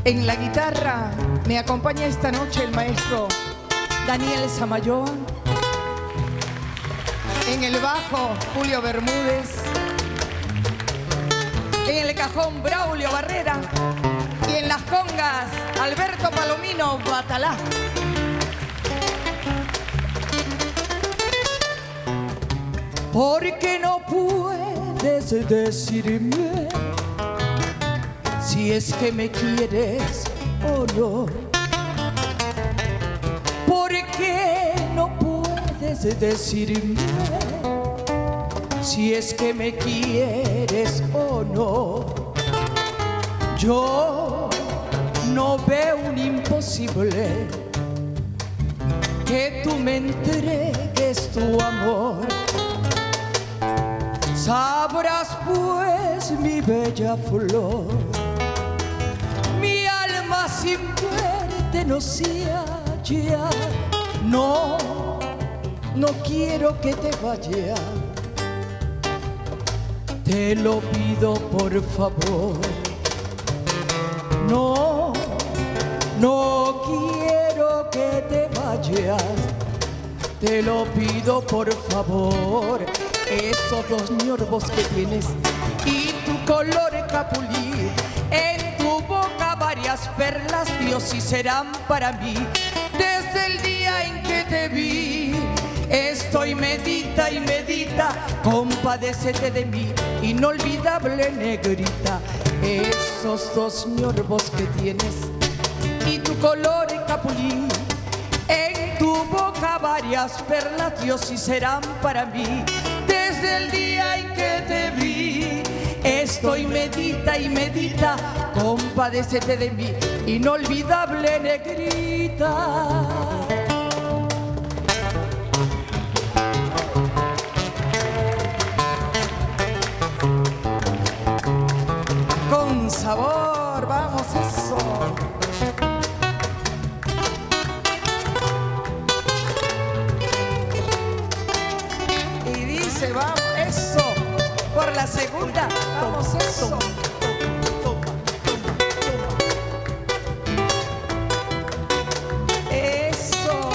En la guitarra me acompaña esta noche el maestro Daniel Samayoa. En el bajo, Julio Bermúdez. En el cajón, Braulio Barrera. Y en las congas, Alberto Palomino Batalá. Porque no puedes decirme si es que me quieres o no. Porque no puedes decirme si es que me quieres o no. Yo no veo un imposible que tú me entregues tu amor. Sabrás pues, mi bella flor, mi alma sin verte no se halla. No, no quiero que te vayas. Te lo pido por favor. No, no quiero que te vayas. Te lo pido por favor. Esos dos ñorbos que tienes y tu color capulí, en tu boca varias perlas, Dios, y serán para mí. Desde el día en que te vi, estoy medita y medita, compadécete de mí, inolvidable negrita. Esos dos ñorbos que tienes y tu color capulí, en tu boca varias perlas, Dios, y serán para mí. Desde el día en que te vi, estoy medita y medita, compadécete de mí, inolvidable negrita. Con sabor, vamos eso. Vamos, eso, por la segunda, vamos, eso. Eso.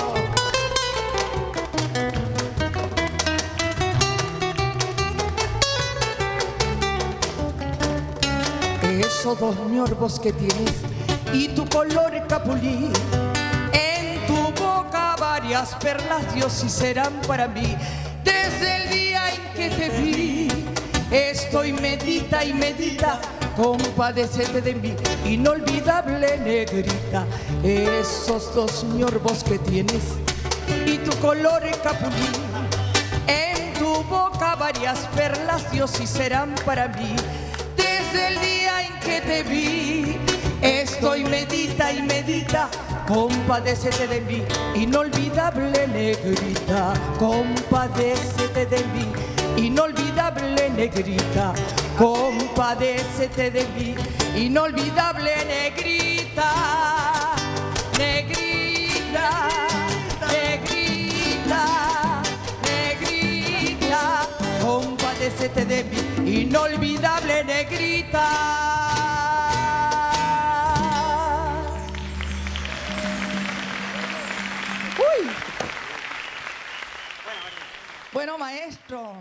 Esos dos ñorbos que tienes y tu color capulí, en tu boca varias perlas, Dios, y serán para mí. Desde el día en que te vi, estoy medita y medita, compadécete de mí, inolvidable negrita. Esos dos ñorbos que tienes y tu color capulí, en tu boca varias perlas, Dios, y serán para mí. Desde el día en que te vi, estoy medita y medita, compadécete de mí, inolvidable negrita. Compadécete de mí, inolvidable negrita. Compadécete de mí, inolvidable negrita. Negrita, negrita, negrita. Compadécete de mí, inolvidable negrita. Bueno, maestro.